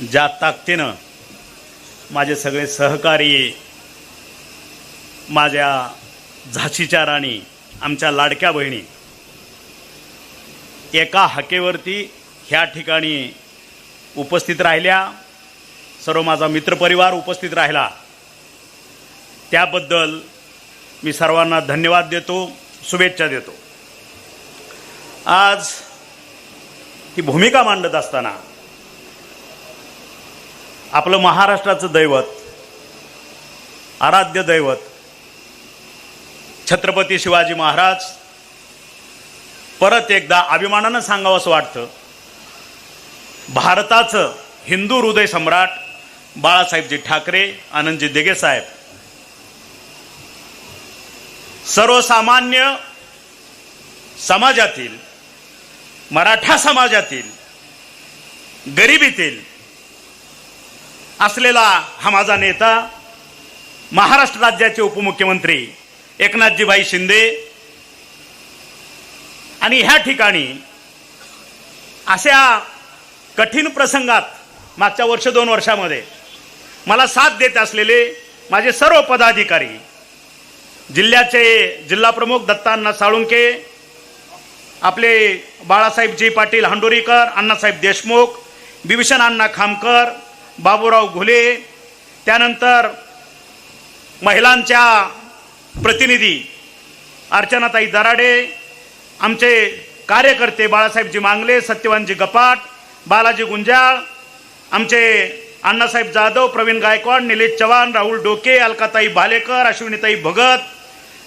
ज्या ताकदीनं माझे सगळे सहकारी, माझ्या झाशीच्या राणी, आमच्या लाडक्या बहिणी एका हाकेवरती ह्या ठिकाणी उपस्थित राहिल्या, सर्व माझा मित्रपरिवार उपस्थित राहिला, त्याबद्दल मी सर्वांना धन्यवाद देतो, शुभेच्छा देतो। आज ही भूमिका मांडत असताना आपलं महाराष्ट्राचं दैवत, आराध्य दैवत छत्रपती शिवाजी महाराज परत एकदा अभिमानानं सांगावंसं वाटतं, भारताचं हिंदू हृदय सम्राट बाळासाहेबजी ठाकरे, आनंदजी दिघे साहेब सर्वसामान्य समाजातील, मराठा समाजातील, गरिबीतील असलेला हा माझा नेता, महाराष्ट्र राज्याचे उपमुख्यमंत्री एकनाथजीभाई शिंदे, आणि ह्या ठिकाणी अशा कठीण प्रसंगात मागच्या वर्ष 2 वर्षामध्ये मला साथ देत असलेले माझे सर्व पदाधिकारी, जिल्ह्याचे जिल्हाप्रमुख दत्ताअण्णा साळुंके, आपले बाळासाहेबजी पाटील हांडोरीकर, अण्णासाहेब देशमुख, बिभीषण अण्णा खामकर, बाबूराव घुले, त्यानंतर महिलांच्या प्रतिनिधी अर्चनाताई दराडे, आमचे कार्यकर्ते बाळासाहेबजी मांगले, सत्यवानजी गपाट, बालाजी गुंजाळ, आमचे अण्णासाहेब जाधव, प्रवीण गायकवाड, निलेश चव्हाण, राहुल डोके, अलकाताई भालेकर, अश्विनीताई भगत,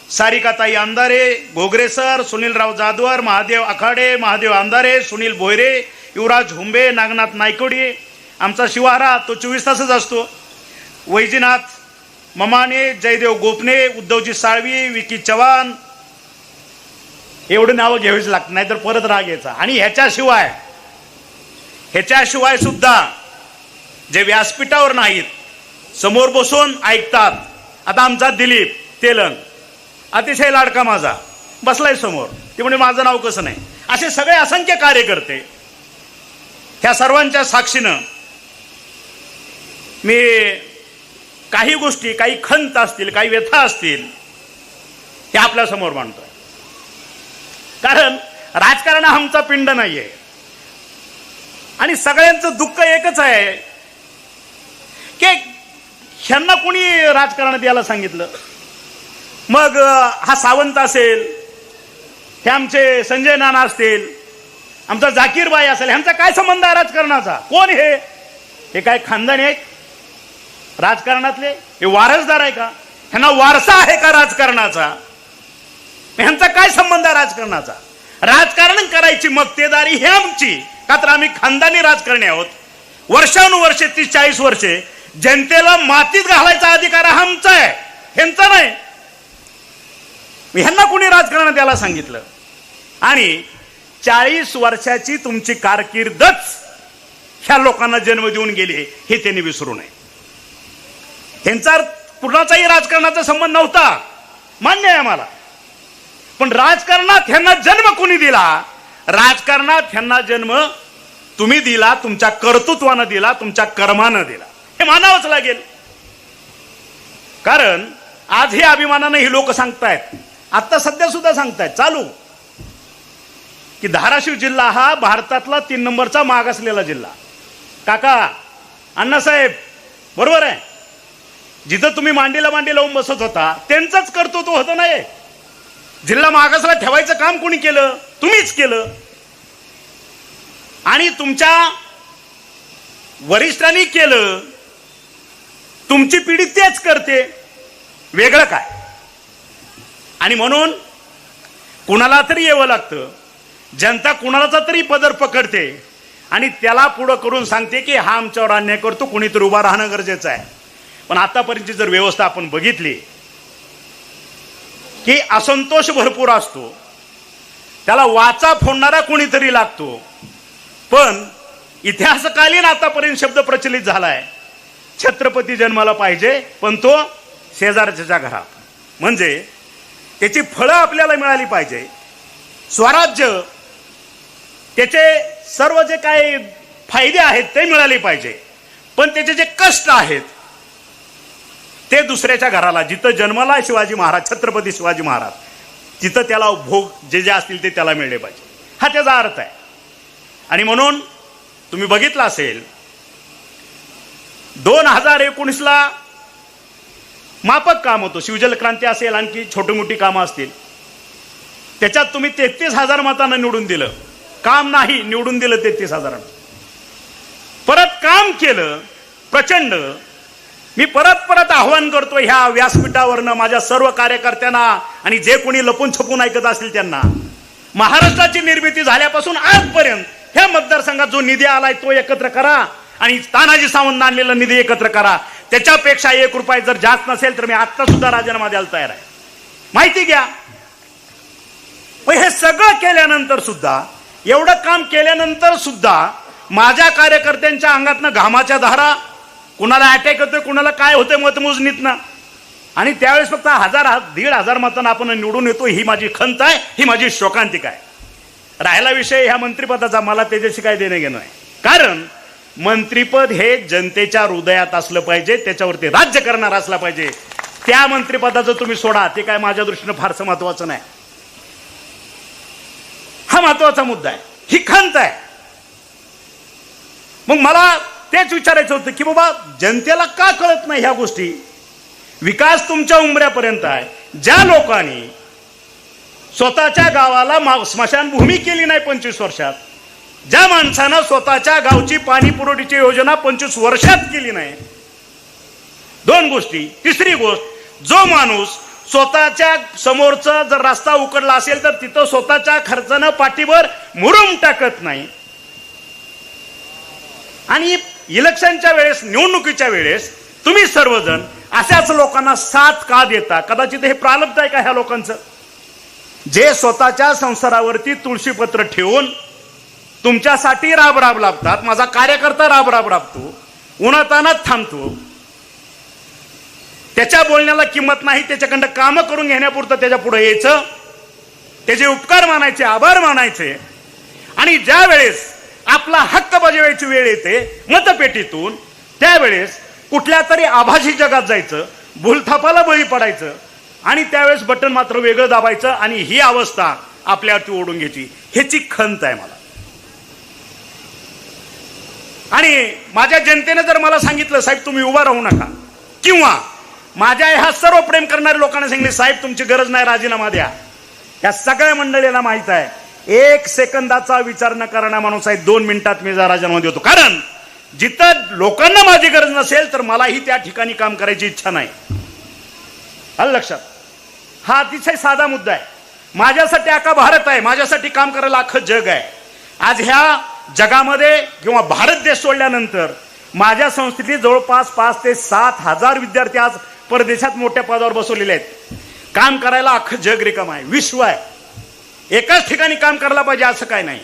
सारिकाताई अंधारे, घोगरे सर, सुनीलराव जाधवर, महादेव आखाडे, महादेव अंधारे, सुनील भोयरे, युवराज हुंबे, नागनाथ नायकोडी, आमचा शिवारा तो 24 तासच असतो, वैजनाथ ममाने, जयदेव गोपने, उद्धवजी साळवी, विकी चव्हाण, एवढे नावं घ्यावीच लागत नाही तर परत राग यायचा। आणि ह्याच्याशिवाय सुद्धा जे व्यासपीठावर नाहीत, समोर बसून ऐकतात, आता आमचा दिलीप तेलंग अतिशय लाडका माझा बसलाय समोर, ते म्हणजे माझं नाव कसं नाही, असे सगळे असंख्य कार्यकर्ते, ह्या सर्वांच्या साक्षीनं मी काही गोष्टी, काही खंत असतील, काही व्यथा असतील, त्या आपल्या समोर मांडतोय। कारण राजकारण हा आमचा पिंड नाहीये आणि सगळ्यांचं दुःख एकच आहे की ह्यांना कोणी राजकारणात यायला सांगितलं। मग हा सावंत असेल, हे आमचे संजय नाना असतील, आमचा जाकीर बाई असेल, ह्यांचा काय संबंध आहे राजकारणाचा? कोण हे काय खानदानी आहेत राजकारणातले? हे वारसदार आहे का? ह्यांना वारसा आहे का राजकारणाचा? ह्यांचा काय संबंध आहे राजकारणाचा? राजकारण करायची मक्तेदारी ही आमची, का तर आम्ही खानदानी राजकारणी आहोत। वर्षानुवर्षे 30-40 वर्षे जनतेला मातीत घालायचा अधिकार आमचा आहे, ह्यांचा नाही। ह्यांना कोणी राजकारणात यायला सांगितलं? आणि 40 वर्षाची तुमची कारकीर्दच ह्या लोकांना जन्म देऊन गेली, हे त्यांनी विसरू नये। ह्यांचा कुणाचाही राजकारणाचा संबंध नव्हता, मान्य आहे आम्हाला, पण राजकारणात ह्यांना जन्म कोणी दिला? राजकारणात ह्यांना जन्म तुम्ही दिला, तुमच्या कर्तृत्वानं दिला, तुमच्या कर्मानं दिला, हे मानावंच लागेल। कारण आज हे अभिमानानं ही लोक सांगतायत, आता सध्या सुद्धा सांगतायत चालू, की धाराशिव जिल्हा हा भारतातला 3 नंबरचा मागासलेला जिल्हा। काका, अण्णासाहेब बरोबर आहे, जिथं तुम्ही मांडीला मांडी लावून बसत होता त्यांचंच कर्तृत्व होतं नाही, जिल्हा मागासला ठेवायचं काम कोणी केलं? तुम्हीच केलं। आणि तुमच्या वरिष्ठांनी केलं, तुमची पिढी तेच करते, वेगळं काय? आणि म्हणून कुणाला तरी यावं लागतं, जनता कुणालाचा तरी पदर पकडते आणि त्याला पुढं करून सांगते की हा आमच्यावर अन्याय करतो, कुणीतरी उभा राहणं गरजेचं आहे। पण आतापर्यंतची जर व्यवस्था आपण बघितली की असंतोष भरपूर असतो, त्याला वाचा फोडणारा कोणीतरी लागतो। पण इतिहासकालीन आतापर्यंत शब्द प्रचलित झालाय, छत्रपती जन्माला पाहिजे पण तो शेजारच्या घरात, म्हणजे त्याची फळं आपल्याला मिळाली पाहिजे। स्वराज्य त्याचे सर्व जे काही फायदे आहेत ते मिळाले पाहिजे। पण त्याचे जे कष्ट आहेत ते दुसऱ्याच्या घराला, जिथं जन्मला शिवाजी महाराज, छत्रपती शिवाजी महाराज, तिथं त्याला भोग जे जे असतील ते त्याला मिळले पाहिजे, हा त्याचा अर्थ आहे. आणि म्हणून तुम्ही बघितलं असेल 2019ला माफक काम होतं, शिवजल क्रांती असेल, आणखी छोटी मोठी कामं असतील, त्याच्यात तुम्ही 33,000 मतांना निवडून दिलं. काम नाही, निवडून दिलं 33,000. परत काम केलं प्रचंड. मी परत आव्हान करतो ह्या व्यासपीठावरनं माझ्या सर्व कार्यकर्त्यांना आणि जे कोणी लपून छपून ऐकत असतील त्यांना, महाराष्ट्राची निर्मिती झाल्यापासून आजपर्यंत ह्या मतदारसंघात जो निधी आलाय तो एकत्र करा आणि तानाजी सावंत आणलेला निधी एकत्र करा. त्याच्यापेक्षा 1 रुपया जर जास्त नसेल तर मी आता सुद्धा राजीनामा द्यायला तयार आहे. माहिती घ्या. पण हे सगळं केल्यानंतर सुद्धा, एवढं काम केल्यानंतर सुद्धा माझ्या कार्यकर्त्यांच्या अंगातनं घामाच्या धारा, कुणाला अटॅक होतोय, कुणाला काय होतंय मतमोजणीतनं, आणि त्यावेळेस फक्त 1,000-1,500 मतांना आपण निवडून येतो. ही माझी खंत आहे, ही माझी शोकांतिका आहे. राहिला विषय ह्या मंत्रिपदाचा, मला त्याच्याशी काय देणं घेणं आहे. कारण मंत्रिपद हे जनतेच्या हृदयात असलं पाहिजे, त्याच्यावरती राज्य करणार असला पाहिजे. त्या मंत्रिपदाचं तुम्ही सोडा, ते काय माझ्या दृष्टीनं फारसं महत्वाचं नाही. हा महत्वाचा मुद्दा आहे, ही खंत आहे. मग मला तेच विचारायचं होतं की बाबा जनतेला का कळत नाही ह्या गोष्टी. विकास तुमच्या उंबऱ्यापर्यंत आहे. ज्या लोकांनी स्वतःच्या गावाला स्मशानभूमी केली नाही 25 वर्षात, ज्या माणसानं स्वतःच्या गावची पाणी पुरवठ्याची योजना 25 वर्षात केली नाही, 2 गोष्टी. तिसरी गोष्ट, जो माणूस स्वतःच्या समोरचा जर रस्ता उकडला असेल तर तिथं स्वतःच्या खर्चानं पाठीवर मुरुम टाकत नाही, आणि इलेक्शनच्या वेळेस, निवडणुकीच्या वेळेस तुम्ही सर्वजण अशाच लोकांना साथ का देता. कदाचित हे प्रारब्ध आहे का ह्या लोकांचं, जे स्वतःच्या संसारावरती तुळशीपत्र ठेवून तुमच्यासाठी राब लाभतात. माझा कार्यकर्ता राब राबतो, उन्हातानात थांबतो, त्याच्या बोलण्याला किंमत नाही, त्याच्याकडं कामं करून घेण्यापुरतं त्याच्या पुढे यायचं, त्याचे उपकार मानायचे, आभार मानायचे. आणि ज्या वेळेस आपला हक्क बजावायची वेळ येते मतपेटीतून, त्यावेळेस कुठल्या तरी आभासी जगात जायचं, भूलथापाला बळी पडायचं, आणि त्यावेळेस बटन मात्र वेगळं दाबायचं, आणि ही अवस्था आपल्यावरती ओढून घ्यायची. ह्याची खंत आहे मला. आणि माझ्या जनतेने जर मला सांगितलं साहेब तुम्ही उभा राहू नका, किंवा माझ्या ह्या सर्व प्रेम करणाऱ्या लोकांना सांगितले साहेब तुमची गरज नाही, राजीनामा द्या, या सगळ्या मंडळीला माहित आहे 1 सेकंदाचा विचार न करणारा माणूस आहे. 2 मिनिटात मी राजीनामा देतो. कारण जिथं लोकांना माझी गरज नसेल तर मलाही त्या ठिकाणी काम करायची इच्छा नाही. आलं लक्षात. हा अतिशय साधा मुद्दा आहे. माझ्यासाठी अख्खा भारत आहे, माझ्यासाठी काम करायला अख्खं जग आहे. आज ह्या जगामध्ये किंवा भारत देश सोडल्यानंतर माझ्या संस्थेतील जवळपास 5 ते 7,000 विद्यार्थी आज परदेशात मोठ्या पदावर बसवलेले आहेत. काम करायला अख्खं जग रिकाम आहे, विश्व आहे. एकाच ठिकाणी काम करायला पाहिजे असं काय नाही.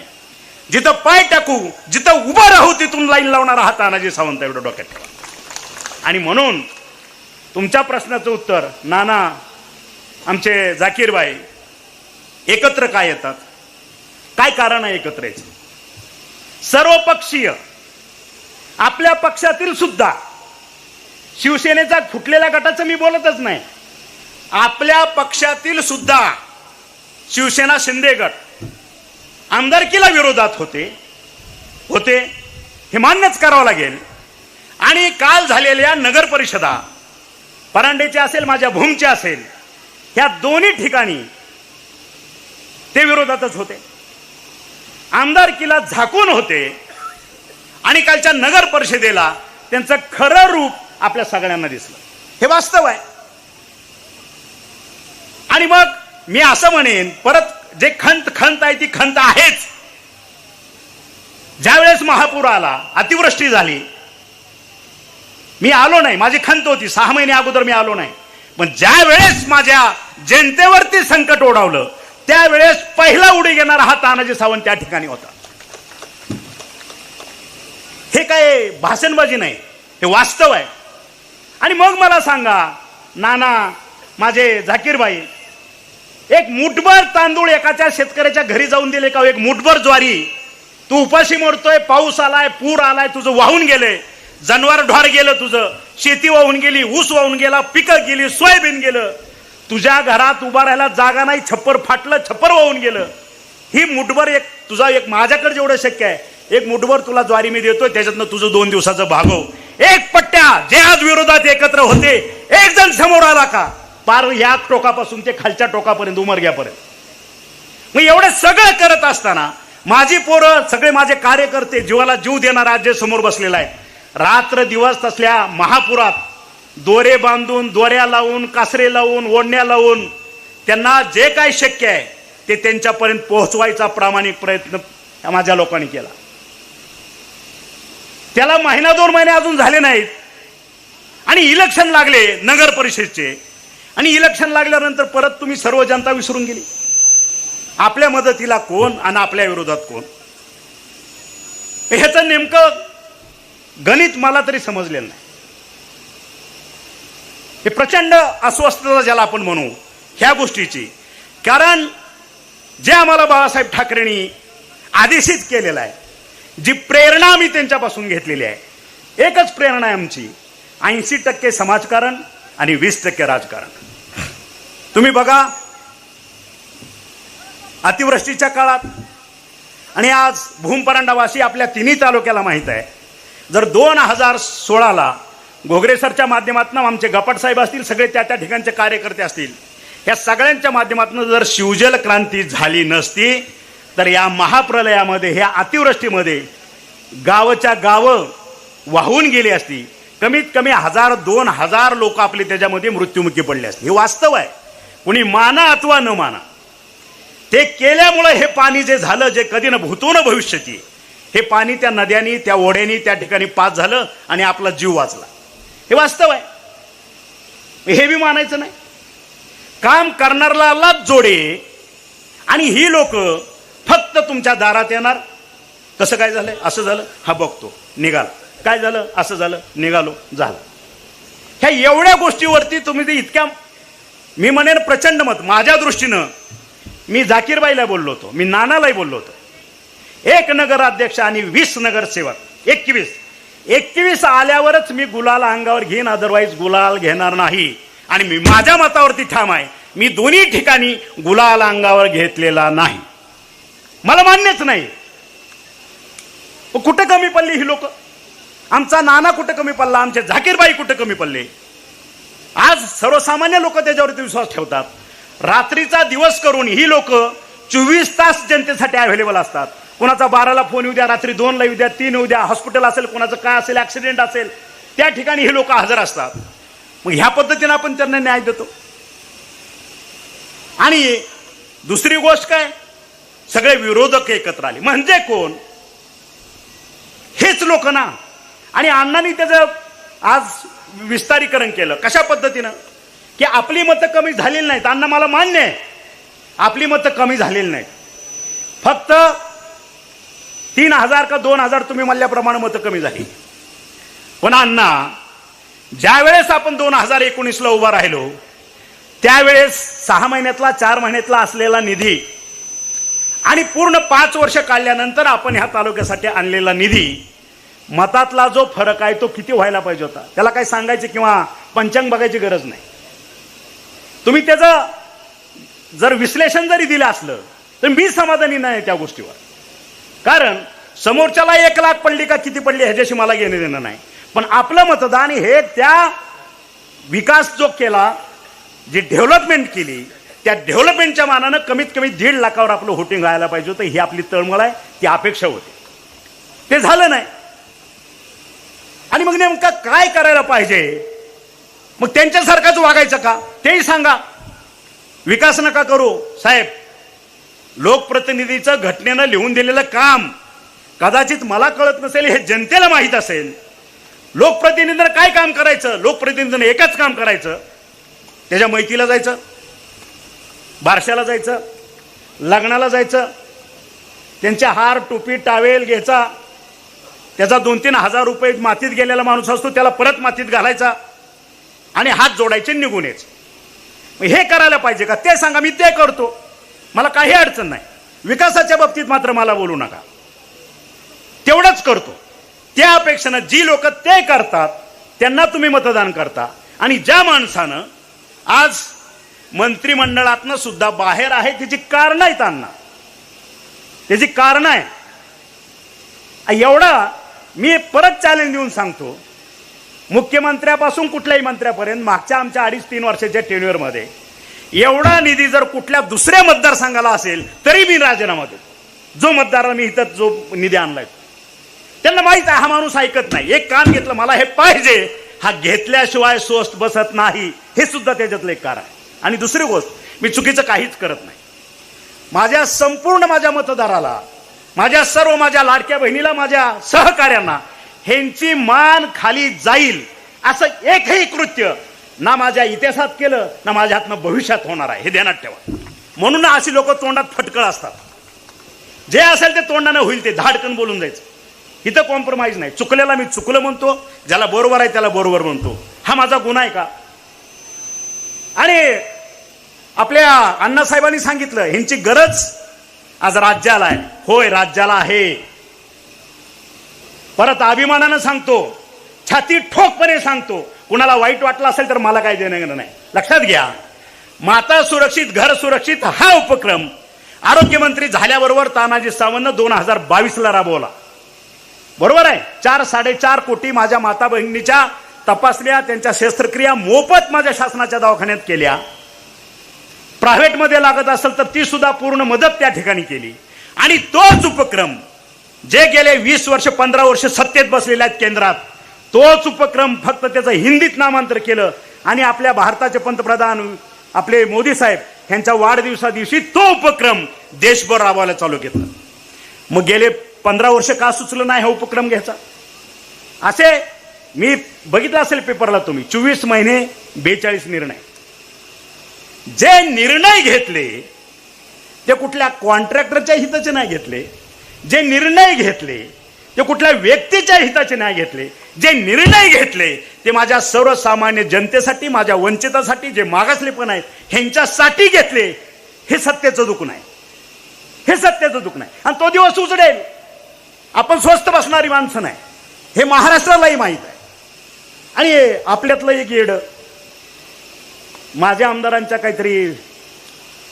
जिथं पाय टाकू, जिथं उभं राहू तिथून लाईन लावणारा हा तानाजी सावंत एवढं डोक्यात ठेवा. आणि म्हणून तुमच्या प्रश्नाचं उत्तर, नाना आमचे जाकीरबाई एकत्र काय येतात, काय कारण आहे एकत्र यायचं. सर्वपक्षीय आपल्या पक्षातील सुद्धा, शिवसेनेचा फुटलेल्या गटाचं मी बोलतच नाही, आपल्या पक्षातील सुद्धा शिवसेना शिंदे गट आमदारकीला विरोधात होते, हे मान्यच करावं लागेल. आणि काल झालेल्या नगर परिषदा, परांडेचे असेल माझ्या भूमचे असेल, ह्या दोन्ही ठिकाणी ते विरोधातच होते, आमदारकीला झाकून होते. आणि कालच्या नगर परिषदेला त्यांचं खरं रूप आपल्या सगळ्यांना दिसलं. हे वास्तव आहे. आणि मग मी असं म्हणेन, परत जे खंत आहे ती खंत आहेच. ज्यावेळेस महापूर आला, अतिवृष्टी झाली, मी आलो नाही, माझी खंत होती, 6 महिने अगोदर मी आलो नाही. पण ज्या वेळेस माझ्या जनतेवरती संकट ओढावलं त्यावेळेस पहिला उडी घेणारा हा तानाजी सावंत त्या ठिकाणी होता. हे काय भाषणबाजी नाही, हे वास्तव आहे. आणि मग मला सांगा नाना माझे जाकीरबाई, एक मुठभर तांदूळ एकाच्या शेतकऱ्याच्या घरी जाऊन दिले का, एक मुठभर ज्वारी, तू उपाशी मरतोय, पाऊस आलाय, पूर आलाय, तुझं वाहून गेले, जनावर ढोर गेलं, तुझं शेती वाहून गेली, ऊस वाहून गेला, पिकं गेली, सोयाबीन गेलं, तुझ्या घरात उभा राहायला जागा नाही, छप्पर फाटलं, छप्पर वाहून गेलं. ही मुठभर एक तुझा एक माझ्याकडे जेवढं शक्य आहे एक मुठभर तुला ज्वारी मी देतोय, त्याच्यातनं तुझं 2 दिवसाचं भागव. एक पट्ट्या जे आज विरोधात एकत्र होते, एक जण समोर आला का पार या टोकापासून ते खालच्या टोकापर्यंत उमरग्यापर्यंत. मग एवढं सगळं करत असताना माझी पोरं सगळे माझे कार्यकर्ते जीवाला जीव देणारा आज जे समोर बसलेला आहे, रात्र दिवस तसल्या महापुरात दोरे बांधून, दोऱ्या लावून, कासरे लावून, ओढण्या लावून त्यांना जे काही शक्य आहे ते त्यांच्यापर्यंत पोहोचवायचा प्रामाणिक प्रयत्न माझ्या लोकांनी केला. त्याला 1-2 महिने अजून झाले नाहीत आणि इलेक्शन लागले नगर परिषदेचे, आणि इलेक्शन लागल्यानंतर परत तुम्ही सर्व जनता विसरून गेली. आपल्या मदतीला कोण आणि आपल्या विरोधात कोण, ह्याचं नेमकं गणित मला तरी समजलेलं नाही. हे प्रचंड अस्वस्थता ज्याला आपण म्हणू ह्या गोष्टीची, कारण जे आम्हाला बाळासाहेब ठाकरेंनी आदेशित केलेलं आहे, जी प्रेरणा आम्ही त्यांच्यापासून घेतलेली आहे, एकच प्रेरणा आहे आमची, 80% समाजकारण आणि 20% राजकारण. तुम्ही बघा अतिवृष्टीच्या काळात, आणि आज भूमपरांडावासी आपल्या तिन्ही तालुक्याला माहीत आहे, जर 2016ला घोगरे सरच्या माध्यमातून आमचे गपाट साहेब असतील, सगळे त्या त्या ठिकाणचे कार्यकर्ते असतील, या सगळ्यांच्या माध्यमातून जर शिवजल क्रांती झाली नसती तर या महाप्रलयामध्ये, ह्या अतिवृष्टीमध्ये गावच्या गावं वाहून गेली असती. कमीत कमी 1000-2000 लोक आपले त्याच्यामध्ये मृत्युमुखी पडले असते. हे वास्तव आहे, कुणी माना अथवा न माना. ते केल्यामुळे हे पाणी जे झालं, जे कधी न भूतो न भविष्यती, हे पाणी त्या नद्यांनी, त्या ओढ्यांनी त्या ठिकाणी पास झालं आणि आपला जीव वाचला. हे वास्तव आहे, हे बी मानायचं नाही. काम करणाऱ्यालाच जोडे, आणि ही लोक फक्त तुमच्या दारात येणार. कसं काय झालंय, असं झालं, हा बघतो, निघाला, काय झालं, असं झालं, निघालो, झालं. ह्या एवढ्या गोष्टीवरती तुम्ही ते इतक्या, मी म्हणेन प्रचंड मत माझ्या दृष्टीनं. मी जाकीरबाईला बोललो होतो, मी नानालाही बोललो होतो, 1 नगराध्यक्ष आणि 20 नगरसेवक, 21 आल्यावरच मी गुलाल अंगावर घेईन, अदरवाईज गुलाल घेणार नाही. आणि मी माझ्या मतावरती ठाम आहे, मी दोन्ही ठिकाणी गुलाल अंगावर घेतलेला नाही, मला मान्यच नाही. कुठं कमी पडली ही लोक, आमचा नाना कुठं कमी पडला, आमचे झाकीरबाई कुठं कमी पडले. आज सर्वसामान्य लोक त्याच्यावरती विश्वास ठेवतात. रात्रीचा दिवस करून ही लोक 24 तास जनतेसाठी अवेलेबल असतात. कोणाचा 12ला फोन येऊ द्या, रात्री 2ला येऊ द्या, 3 येऊ द्या, हॉस्पिटल असेल, कोणाचं काय असेल, ऍक्सिडेंट असेल, त्या ठिकाणी हे लोक हजर असतात. मग ह्या पद्धतीने आपण त्यांना न्याय देतो. आणि दुसरी गोष्ट काय, सगळे विरोधक एकत्र आले म्हणजे कोण, हेच लोक ना. आणि अण्णांनी त्याचं आज विस्तारीकरण केलं. कशा पद्धतीनं, की आपली मतं कमी झालेली नाहीत. अण्णा, मला मान्य आहे आपली मतं कमी झालेली नाहीत, फक्त 3000 का 2000 तुम्ही म्हणल्याप्रमाणे मतं कमी झाली. पण अण्णा, ज्या वेळेस आपण 2019ला उभा राहिलो त्यावेळेस 6 महिन्यातला 4 महिन्यातला असलेला निधी आणि पूर्ण 5 वर्ष काढल्यानंतर आपण ह्या तालुक्यासाठी आणलेला निधी, मतातला जो फरक आहे तो किती व्हायला पाहिजे होता, त्याला काही सांगायचे किंवा पंचांग बघायची गरज नाही. तुम्ही त्याचं जर विश्लेषण जरी दिलं असलं तर मी समाधानी नाही त्या गोष्टीवर. कारण समोरच्याला 1 लाख पडली का किती पडली ह्याच्याशी मला घेणं देणं नाही. पण आपलं मतदान हे त्या विकास जो केला, जी डेव्हलपमेंट केली, त्या डेव्हलपमेंटच्या मानानं कमीत कमी 1.5 लाखावर आपलं व्होटिंग व्हायला पाहिजे होतं. ही आपली तळमळ आहे, ती अपेक्षा होती, ते झालं नाही. आणि मग नेमका काय करायला पाहिजे, मग त्यांच्यासारखाच वागायचं का तेही सांगा. विकास नका करू साहेब, लोकप्रतिनिधीचं घटनेनं लिहून दिलेलं काम कदाचित मला कळत नसेल, हे जनतेला माहीत असेल. लोकप्रतिनिधीनं काय काम करायचं, लोकप्रतिनिधीनं एकच काम करायचं, त्याच्या मैतीला जायचं, बारशाला जायचं, लग्नाला जायचं, त्यांच्या हार टोपी टावेल घ्यायचा, त्याचा 2-3 हजार रुपये मातीत गेलेला माणूस असतो त्याला परत मातीत घालायचा आणि हात जोडायचे, निघून यायचे. हे करायला पाहिजे का ते सांगा, मी ते करतो, मला काही अडचण नाही. विकासाच्या बाबतीत मात्र मला बोलू नका, तेवढंच करतो. त्या अपेक्षेनं जी लोक ते करतात त्यांना तुम्ही मतदान करता, आणि ज्या माणसानं आज मंत्रिमंडळातनं सुद्धा बाहेर आहे त्याची कारण आहेत अण्णा, त्याची कारण आहे. एवढा मी परत चॅलेंज देऊन सांगतो, मुख्यमंत्र्यापासून कुठल्याही मंत्र्यापर्यंत मागच्या आमच्या 2.5-3 वर्षाच्या टेन्युअरमध्ये एवढा निधी जर कुठल्या दुसऱ्या मतदारसंघाला असेल तरी मी राजीनामा देतो. जो मतदाराला मी इथं जो निधी आणलाय त्यांना माहित आहे हा माणूस ऐकत नाही. एक काम घेतलं मला हे पाहिजे, हा घेतल्याशिवाय स्वस्त बसत नाही, हे सुद्धा त्याच्यातलं एक कारण आहे. आणि दुसरी गोष्ट, मी चुकीचं काहीच करत नाही. माझ्या संपूर्ण माझ्या मतदाराला, माझ्या सर्व माझ्या लाडक्या बहिणीला, माझ्या सहकार्यांना ह्यांची मान खाली जाईल असं एकही कृत्य ना माझ्या इतिहासात केलं ना माझ्या हातनं भविष्यात होणार आहे, हे ध्यानात ठेवा. म्हणून अशी लोक तोंडात फटकळ असतात. जे असेल ते तोंडानं होईल ते धाडकन बोलून जायचं. इथं कॉम्प्रोमाइज नाही. चुकलेला मी चुकलं म्हणतो, ज्याला बरोबर आहे त्याला बरोबर म्हणतो. हा माझा गुन्हा आहे का? आणि आपल्या अण्णासाहेबांनी सांगितलं ह्यांची गरज आज राज्याला आहे. होय, राज्याला आहे. परत अभिमानानं सांगतो, छाती ठोकपणे सांगतो, कुणाला वाईट वाटलं असेल तर मला काय देणं नाही. लक्षात घ्या, माता सुरक्षित घर सुरक्षित हा उपक्रम आरोग्यमंत्री झाल्याबरोबर तानाजी सावंत 2022ला राबवला. बरोबर आहे. 4-4.5 कोटी माझ्या माता बहिणीच्या तपासण्या, त्यांच्या शस्त्रक्रिया मोफत माझ्या शासनाच्या दवाखान्यात केल्या. प्रायव्हेटमध्ये लागत असेल तर ती सुद्धा पूर्ण मदत त्या ठिकाणी केली. आणि तोच उपक्रम जे गेले 20 वर्ष 15 वर्ष सत्तेत बसलेले आहेत केंद्रात, तोच उपक्रम फक्त त्याचं हिंदीत नामांतर केलं आणि आपल्या भारताचे पंतप्रधान आपले मोदी साहेब यांच्या वाढदिवसा दिवशी तो उपक्रम देशभर राबवायला चालू केलं. मग गेले 15 वर्ष का सुचलं नाही हा उपक्रम घ्यायचा? असे मी बघितलं असेल पेपरला तुम्ही, 24 महिने 42 निर्णय. जे निर्णय घेतले ते कुठल्या कॉन्ट्रॅक्टरच्या हिताचे नाही घेतले. जे निर्णय घेतले ते कुठल्या व्यक्तीच्या हिताचे नाही घेतले. जे निर्णय घेतले ते माझ्या सर्वसामान्य जनतेसाठी, माझ्या वंचितासाठी, जे मागासलेपण आहेत ह्यांच्यासाठी घेतले. हे सत्तेचं दुःख नाही, हे सत्तेचं दुःख नाही. आणि तो दिवस उजडेल. आपण स्वस्त बसणारी माणसं नाही, हे महाराष्ट्रालाही माहीत आहे. आणि आपल्यातलं एक येड, माझ्या आमदारांच्या काहीतरी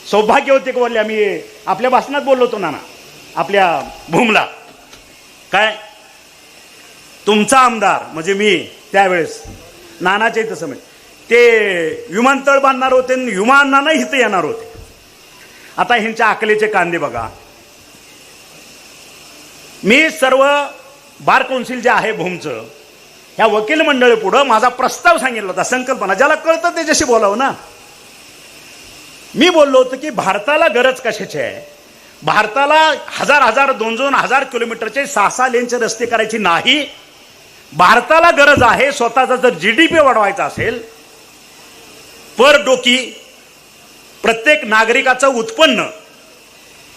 सौभाग्य होते का बोलले, आम्ही आपल्या भाषणात बोललो होतो ना आपल्या भूमला, काय तुमचा आमदार म्हणजे मी त्यावेळेस नानाचे तसं म्हणजे ते विमानतळ बांधणार होते, विमानानं इथं येणार होते. आता ह्यांच्या अकलेचे कांदे बघा. मी सर्व बार कौन्सिल जे आहे भूमचं, ह्या वकील मंडळी पुढं माझा प्रस्ताव सांगितला होता, संकल्पना. ज्याला कळतं त्याच्याशी बोलावं ना. मी बोललो होतो की भारताला गरज कशाची आहे? भारताला 1000-1000, 2,000 किलोमीटरचे 6 लेनचे रस्ते करायची नाही. भारताला गरज आहे स्वतःचा जर जीडीपी वाढवायचा असेल, पर डोकी प्रत्येक नागरिकाचं उत्पन्न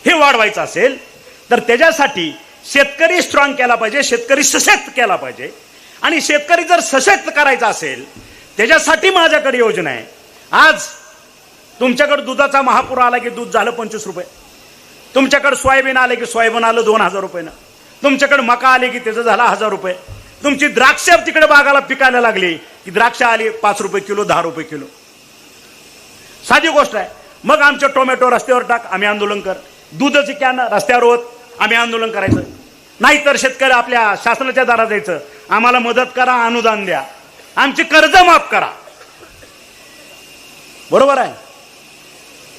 हे वाढवायचं असेल तर त्याच्यासाठी शेतकरी स्ट्रॉंग केला पाहिजे, शेतकरी सशक्त केला पाहिजे. आणि शेतकरी जर सशक्त करायचा असेल त्याच्यासाठी माझ्याकडे योजना आहे. आज तुमच्याकडे दुधाचा महापूर आला की दूध झालं 25 रुपये. तुमच्याकडे सोयाबीन आले की सोयाबीन आलं 2,000 रुपये. तुमच्याकडे मका आले की त्याचं झाला 1,000 रुपये. तुमची द्राक्ष तिकडे बागाला पिकायला लागली की द्राक्ष आली 5 रुपये किलो, 10 रुपये किलो. साधी गोष्ट आहे. मग आमचे टोमॅटो रस्त्यावर टाक, आम्ही आंदोलन कर. दुधाची कॅन रस्त्यावर होत, आम्ही आंदोलन करायचं. नाहीतर शेतकरी आपल्या शासनाच्या दारात जायचं, आम्हाला मदत करा, अनुदान द्या, आमची कर्ज माफ करा. बरोबर आहे.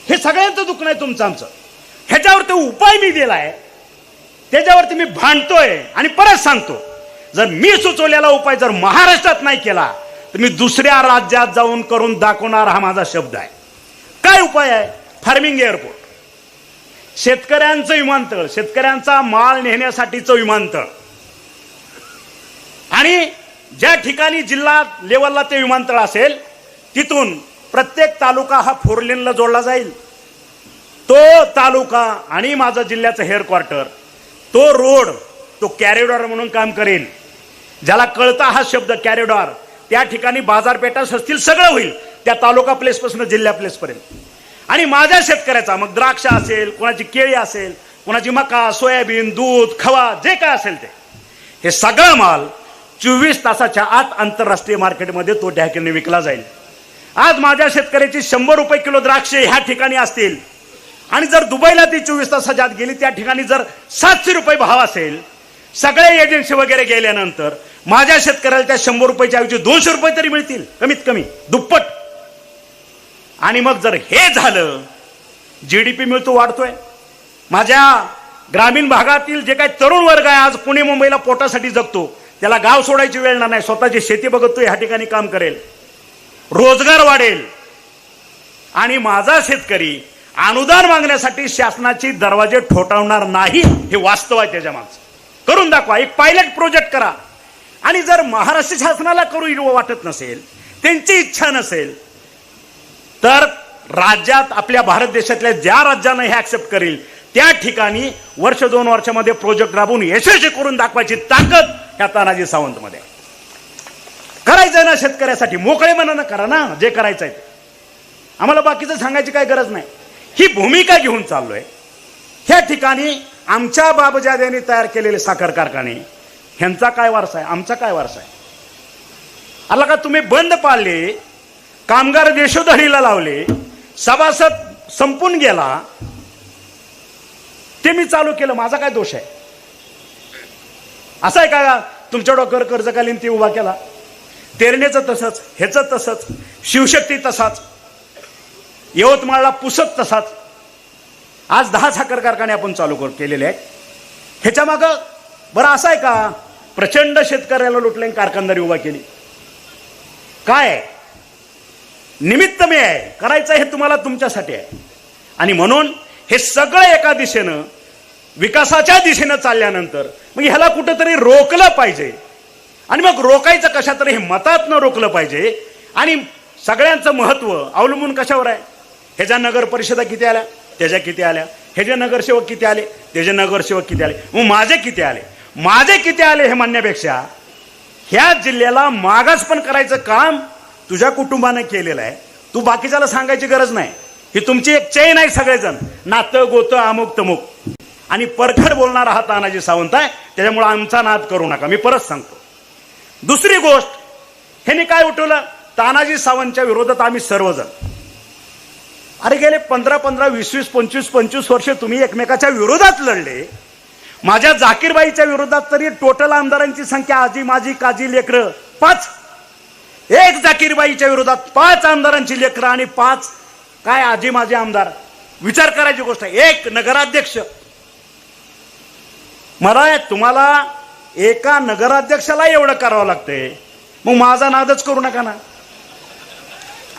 हे सगळ्यांचं दुःख नाही तुमचं आमचं. ह्याच्यावरती उपाय मी दिलाय, त्याच्यावरती मी भांडतोय. आणि परत सांगतो, जर मी सुचवलेला उपाय जर महाराष्ट्रात नाही केला तर मी दुसऱ्या राज्यात जाऊन करून दाखवणार, हा माझा शब्द आहे. काय उपाय आहे? फार्मिंग एअरपोर्ट, शेतकऱ्यांचं विमानतळ, शेतकऱ्यांचा माल नेण्यासाठीचं विमानतळ. आणि ज्या ठिकाणी जिल्हा लेवलला ते विमानतळ असेल तिथून प्रत्येक तालुका हा 4 लेनला जोडला जाईल. तो तालुका आणि माझा जिल्ह्याचं हेडक्वार्टर, तो रोड, तो कॅरिडॉर म्हणून काम करेल. ज्याला कळता हा शब्द कॅरिडॉर, त्या ठिकाणी बाजारपेठा सस्तील, सगळं होईल त्या तालुका प्लेसपासून जिल्हा प्लेसपर्यंत. आणि माझ्या शेतकऱ्याचा मग द्राक्ष असेल, कोणाची केळी असेल, कोणाची मका, सोयाबीन, दूध, खवा, जे काय असेल ते, हे सगळा माल 24 तासाच्या आत आंतरराष्ट्रीय मार्केटमध्ये तो त्या ठिकाणी विकला जाईल. आज माझ्या शेतकऱ्याची 100 रुपये किलो द्राक्षे ह्या ठिकाणी असतील आणि जर दुबईला ती 24 तासाच्या आत गेली, त्या ठिकाणी जर 700 रुपये भाव असेल, सगळे एजन्सी वगैरे गेल्यानंतर माझ्या शेतकऱ्याला त्या 100 रुपयाच्या ऐवजी 200 रुपये तरी मिळतील, कमीत कमी दुप्पट. आणि मग जर हे झालं, जीडीपी मिळतो, वाढतोय. माझ्या ग्रामीण भागातील जे काही तरुण वर्ग आहे आज पुणे मुंबईला पोटासाठी जगतो, त्याला गाव सोडायची वेळ नाही, स्वतःची शेती बघतो, ह्या ठिकाणी काम करेल, रोजगार वाढेल. आणि माझा शेतकरी अनुदान मागण्यासाठी शासनाची दरवाजे ठोठावणार नाही, हे वास्तव आहे. त्याच्या मागचं करून दाखवा, एक पायलट प्रोजेक्ट करा. आणि जर महाराष्ट्र शासनाला करू वाटत नसेल, त्यांची इच्छा नसेल, तर राज्यात आपल्या भारत देशातल्या ज्या राज्यानं हे ऍक्सेप्ट करेल त्या ठिकाणी वर्ष 2 वर्षामध्ये प्रोजेक्ट राबवून यशस्वी करून दाखवायची ताकद ह्या तानाजी सावंतमध्ये. करायचंय ना शेतकऱ्यासाठी, मोकळे मनानं करा ना जे करायचंय ते. आम्हाला बाकीचं सांगायची काही गरज नाही. ही भूमिका घेऊन चाललोय. ह्या ठिकाणी आमच्या बाबजाद्यांनी तयार केलेले साखर कारखाने, ह्यांचा काय वारसा आहे, आमचा काय वारसा आहे? आला का तुम्ही बंद पाडले, कामगार देशोधडीला लावले, सभासद संपून गेला, ते मी चालू केलं, माझा काय दोष आहे? असं आहे का तुमच्या डोक्यावर कर्जकालीन ती उभा केला? तेरणेचं तसंच, ह्याचं तसंच, शिवशक्ती तसाच, यवतमाळला पुसत तसाच. आज 10 साखर कारखाने आपण चालू केलेले आहेत. ह्याच्या मागं बरं असं आहे का प्रचंड शेतकऱ्याला लुटले, कारखानदारी उभा केली? काय निमित्त मी आहे, करायचं हे तुम्हाला तुमच्यासाठी आहे. आणि म्हणून हे सगळं एका दिशेनं विकासाच्या दिशेनं चालल्यानंतर मग ह्याला कुठंतरी रोखलं पाहिजे. आणि मग रोकायचं कशा तरी, हे मतातनं रोखलं पाहिजे. आणि सगळ्यांचं महत्व अवलंबून कशावर आहे? ह्याच्या नगर परिषदा किती आल्या, त्याच्या किती आल्या, ह्याचे नगरसेवक किती आले, त्याचे नगरसेवक किती आले, मग माझे किती आले. माझे किती आले हे म्हणण्यापेक्षा ह्या जिल्ह्याला मागास पण करायचं काम तुझ्या कुटुंबाने केलेलं आहे. तू बाकीच्याला सांगायची गरज नाही. ही तुमची एक चैन आहे, सगळेजण नातं गोतं अमुक तमुक. आणि परखड बोलणारा हा तानाजी सावंत आहे, त्याच्यामुळे आमचा नाद करू नका. मी परत सांगतो. दुसरी गोष्ट, ह्याने काय उठवलं? तानाजी सावंतच्या विरोधात आम्ही सर्वजण, अरे गेले 15-15, 20-20, 25-25 वर्ष तुम्ही एकमेकाच्या विरोधात लढले. माझ्या जाकीरबाईच्या विरोधात तरी टोटल आमदारांची संख्या, आजी माझी काजी लेकरं 5. एक जाकीरबाईच्या विरोधात 5 आमदारांची लेकरं आणि 5 काय आजी माझे आमदार. विचार करायची गोष्ट आहे. एक नगराध्यक्ष. मला तुम्हाला एका नगराध्यक्षाला एवढं करावं लागतंय, मग माझा नादच करू नका ना.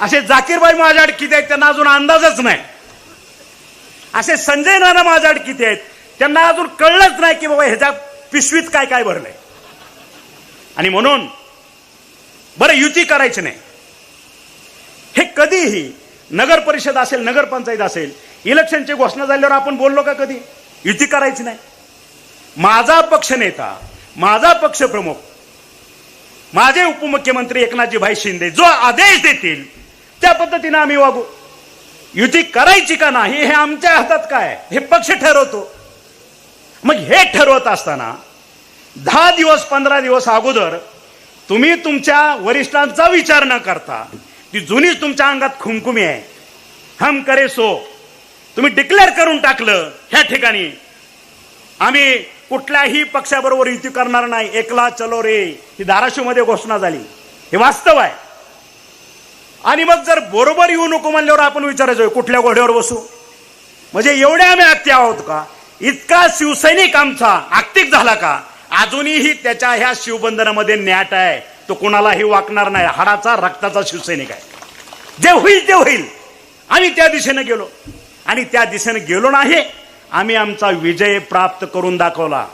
असे जाकीरबाई माझ्याकडे किती आहेत त्यांना अजून अंदाजच नाही. असे संजय नाना माझ्याकडे किती आहेत त्यांना अजून कळलंच नाही की बाबा ह्याच्या पिशवीत काय काय भरलंय. आणि म्हणून बरं युती करायची नाही. हे कधीही नगर परिषद असेल, नगरपंचायत असेल, इलेक्शनची घोषणा झाल्यावर आपण बोललो का कधी युती करायची नाही? माझा पक्ष नेता, माझा पक्ष प्रमुख, माझे उपमुख्यमंत्री एकनाथजी भाई शिंदे जो आदेश देतील त्या पद्धतीने आम्ही वागू. युती करायची का नाही हे आमच्या हातात काय, हे पक्ष ठरवतो. मग हे ठरवत असताना 10 दिवस 15 दिवस अगोदर तुम्ही तुमच्या वरिष्ठांचा विचार न करता, ती जुनीच तुमच्या अंगात खुमखुमी आहे, हम करे सो, तुम्ही डिक्लेअर करून टाकलं ह्या ठिकाणी आम्ही कुठल्याही पक्षाबरोबर युती करणार नाही, एकला चलो रे, ही धाराशिवमध्ये घोषणा झाली. हे वास्तव आहे. आणि मग जर बरोबर येऊ नको म्हणल्यावर आपण विचारायचो कुठल्या घोड्यावर बसू? म्हणजे एवढे आम्ही आक्ती आहोत का? इतका शिवसैनिक आमचा आक्तिक झाला का? अजूनही त्याच्या ह्या शिवबंधनामध्ये न्याट आहे. तो कोणालाही वाकणार नाही. हाडाचा रक्ताचा शिवसैनिक आहे. जे होईल ते होईल. आम्ही त्या दिशेने गेलो आणि त्या दिशेने गेलो नाही, आम्ही आमचा विजय प्राप्त करून दाखवला.